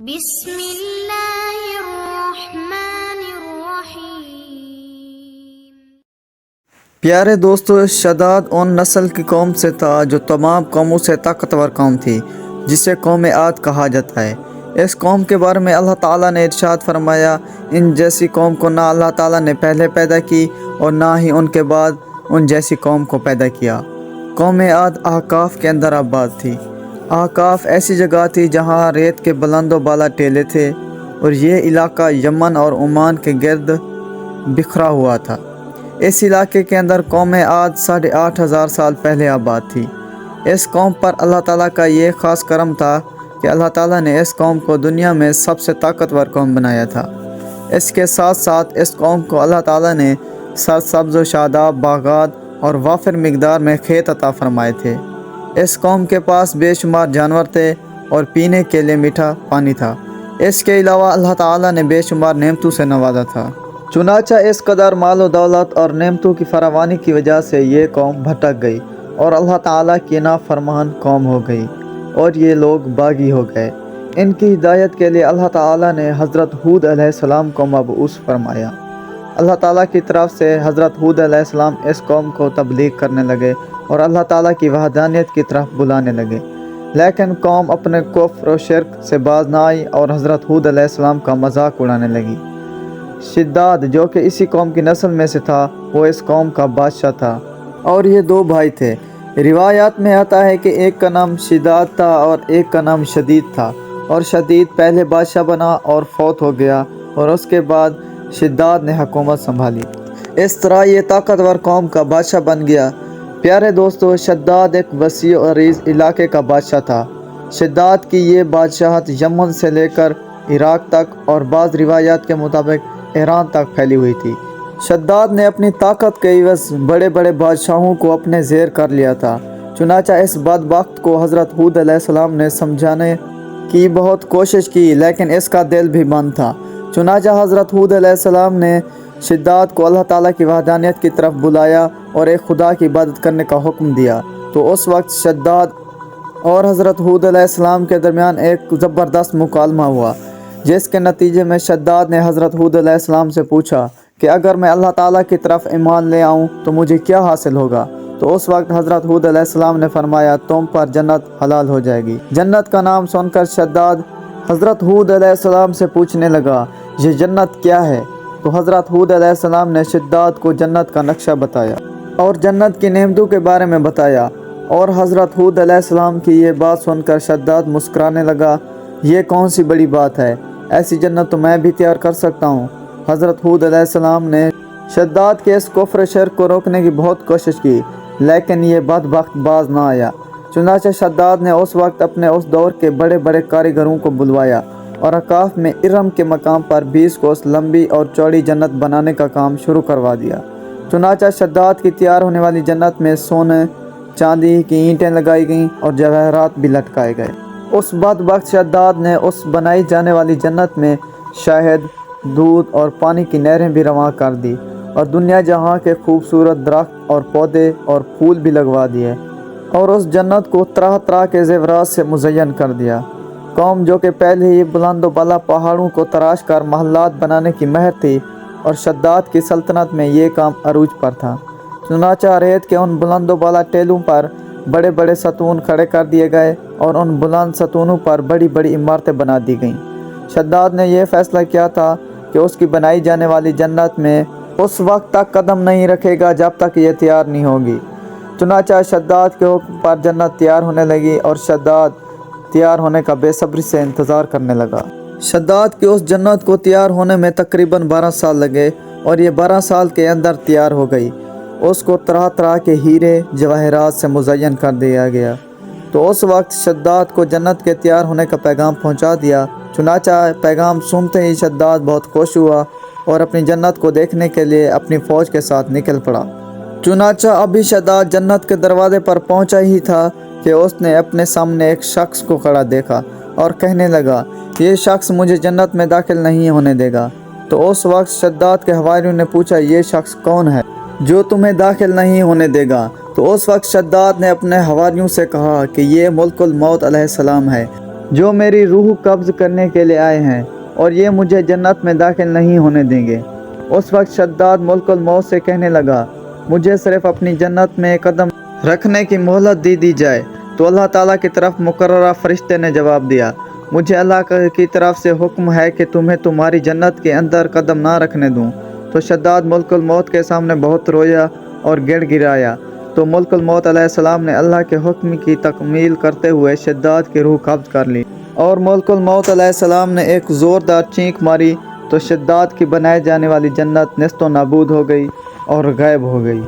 بسم اللہ الرحمن الرحیم۔ پیارے دوستو، شداد ان نسل کی قوم سے تھا جو تمام قوموں سے طاقتور قوم تھی، جسے قوم عاد کہا جاتا ہے۔ اس قوم کے بارے میں اللہ تعالیٰ نے ارشاد فرمایا، ان جیسی قوم کو نہ اللہ تعالیٰ نے پہلے پیدا کی اور نہ ہی ان کے بعد ان جیسی قوم کو پیدا کیا۔ قوم عاد احقاف کے اندر آباد تھی۔ احقاف ایسی جگہ تھی جہاں ریت کے بلند و بالا ٹیلے تھے، اور یہ علاقہ یمن اور عمان کے گرد بکھرا ہوا تھا۔ اس علاقے کے اندر قوم عاد 8,500 سال پہلے آباد تھی۔ اس قوم پر اللہ تعالیٰ کا یہ خاص کرم تھا کہ اللہ تعالیٰ نے اس قوم کو دنیا میں سب سے طاقتور قوم بنایا تھا۔ اس کے ساتھ ساتھ اس قوم کو اللہ تعالیٰ نے سرسبز و شاداب باغات اور وافر مقدار میں کھیت عطا فرمائے تھے۔ اس قوم کے پاس بے شمار جانور تھے اور پینے کے لیے میٹھا پانی تھا۔ اس کے علاوہ اللہ تعالیٰ نے بے شمار نعمتوں سے نوازا تھا۔ چنانچہ اس قدر مال و دولت اور نعمتوں کی فراوانی کی وجہ سے یہ قوم بھٹک گئی اور اللہ تعالیٰ کی نافرمان قوم ہو گئی، اور یہ لوگ باغی ہو گئے۔ ان کی ہدایت کے لیے اللہ تعالیٰ نے حضرت ہود علیہ السلام کو مبعوث فرمایا۔ اللہ تعالیٰ کی طرف سے حضرت ہود علیہ السلام اس قوم کو تبلیغ کرنے لگے اور اللہ تعالیٰ کی وحدانیت کی طرف بلانے لگے، لیکن قوم اپنے کفر و شرک سے باز نہ آئی اور حضرت ہود علیہ السلام کا مذاق اڑانے لگی۔ شداد، جو کہ اسی قوم کی نسل میں سے تھا، وہ اس قوم کا بادشاہ تھا، اور یہ 2 بھائی تھے۔ روایات میں آتا ہے کہ ایک کا نام شداد تھا اور ایک کا نام شدید تھا، اور شدید پہلے بادشاہ بنا اور فوت ہو گیا، اور اس کے بعد شداد نے حکومت سنبھالی۔ اس طرح یہ طاقتور قوم کا بادشاہ بن گیا۔ پیارے دوستو، شداد ایک وسیع و عریض علاقے کا بادشاہ تھا۔ شداد کی یہ بادشاہت یمن سے لے کر عراق تک اور بعض روایات کے مطابق ایران تک پھیلی ہوئی تھی۔ شداد نے اپنی طاقت کے عوض بڑے بڑے بادشاہوں کو اپنے زیر کر لیا تھا۔ چنانچہ اس بدبخت کو حضرت ہود علیہ السلام نے سمجھانے کی بہت کوشش کی، لیکن اس کا دل بھی بند تھا۔ چنانچہ حضرت ہود علیہ السلام نے شداد کو اللہ تعالیٰ کی وحدانیت کی طرف بلایا اور ایک خدا کی عبادت کرنے کا حکم دیا۔ تو اس وقت شداد اور حضرت ہود علیہ السلام کے درمیان ایک زبردست مکالمہ ہوا، جس کے نتیجے میں شداد نے حضرت ہود علیہ السلام سے پوچھا کہ اگر میں اللہ تعالیٰ کی طرف ایمان لے آؤں تو مجھے کیا حاصل ہوگا؟ تو اس وقت حضرت ہود علیہ السلام نے فرمایا، تم پر جنت حلال ہو جائے گی۔ جنت کا نام سن کر شداد حضرت ہود علیہ السلام سے پوچھنے لگا، یہ جنت کیا ہے؟ تو حضرت ہود علیہ السلام نے شداد کو جنت کا نقشہ بتایا اور جنت کی نعمتوں کے بارے میں بتایا، اور حضرت ہود علیہ السلام کی یہ بات سن کر شداد مسکرانے لگا، یہ کون سی بڑی بات ہے، ایسی جنت تو میں بھی تیار کر سکتا ہوں۔ حضرت ہود علیہ السلام نے شداد کے اس کفر شرک کو روکنے کی بہت کوشش کی، لیکن یہ بدبخت باز نہ آیا۔ چنانچہ شداد نے اس وقت اپنے اس دور کے بڑے بڑے کاریگروں کو بلوایا اور احقاف میں ارم کے مقام پر 20 کوس لمبی اور چوڑی جنت بنانے کا کام شروع کروا دیا۔ چنانچہ شداد کی تیار ہونے والی جنت میں سونے چاندی کی اینٹیں لگائی گئیں اور جواہرات بھی لٹکائے گئے۔ اس بدبخت شداد نے اس بنائی جانے والی جنت میں شہد، دودھ اور پانی کی نہریں بھی رواں کر دی، اور دنیا جہاں کے خوبصورت درخت اور پودے اور پھول بھی لگوا دیے، اور اس جنت کو طرح طرح کے زیورات سے مزین کر دیا۔ قوم جو کہ پہلے ہی بلند و بالا پہاڑوں کو تراش کر محلات بنانے کی ماہر تھی، اور شداد کی سلطنت میں یہ کام عروج پر تھا۔ چنانچہ ریت کے ان بلند و بالا ٹیلوں پر بڑے بڑے ستون کھڑے کر دیے گئے، اور ان بلند ستونوں پر بڑی بڑی عمارتیں بنا دی گئیں۔ شداد نے یہ فیصلہ کیا تھا کہ اس کی بنائی جانے والی جنت میں اس وقت تک قدم نہیں رکھے گا جب تک یہ تیار نہیں ہوگی۔ چنانچہ شداد کے حکم پر جنت تیار ہونے لگی، اور شداد تیار ہونے کا بے صبری سے انتظار کرنے لگا۔ شداد کی اس جنت کو تیار ہونے میں تقریباً 12 سال لگے، اور یہ 12 سال کے اندر تیار ہو گئی۔ اس کو طرح طرح کے ہیرے جواہرات سے مزین کر دیا گیا۔ تو اس وقت شداد کو جنت کے تیار ہونے کا پیغام پہنچا دیا۔ چنانچہ پیغام سنتے ہی شداد بہت خوش ہوا اور اپنی جنت کو دیکھنے کے لیے اپنی فوج کے ساتھ نکل پڑا۔ چنانچہ ابھی شداد جنت کے دروازے پر پہنچا ہی تھا کہ اس نے اپنے سامنے ایک شخص کو کھڑا دیکھا اور کہنے لگا، یہ شخص مجھے جنت میں داخل نہیں ہونے دے گا۔ تو اس وقت شداد کے حواریوں نے پوچھا، یہ شخص کون ہے جو تمہیں داخل نہیں ہونے دے گا؟ تو اس وقت شداد نے اپنے حواریوں سے کہا کہ یہ ملک الموت علیہ السلام ہے، جو میری روح قبض کرنے کے لیے آئے ہیں اور یہ مجھے جنت میں داخل نہیں ہونے دیں گے۔ اس وقت شداد ملک الموت سے کہنے لگا، مجھے صرف اپنی جنت میں قدم رکھنے کی مہلت دی جائے۔ تو اللہ تعالیٰ کی طرف مقررہ فرشتے نے جواب دیا، مجھے اللہ کی طرف سے حکم ہے کہ تمہیں تمہاری جنت کے اندر قدم نہ رکھنے دوں۔ تو شداد ملک الموت کے سامنے بہت رویا اور گڑ گرایا۔ تو ملک الموت علیہ السلام نے اللہ کے حکم کی تکمیل کرتے ہوئے شداد کی روح قبض کر لی، اور ملک الموت علیہ السلام نے ایک زوردار چینک ماری تو شداد کی بنائے جانے والی جنت نیست و نابود ہو گئی اور غائب ہو گئی۔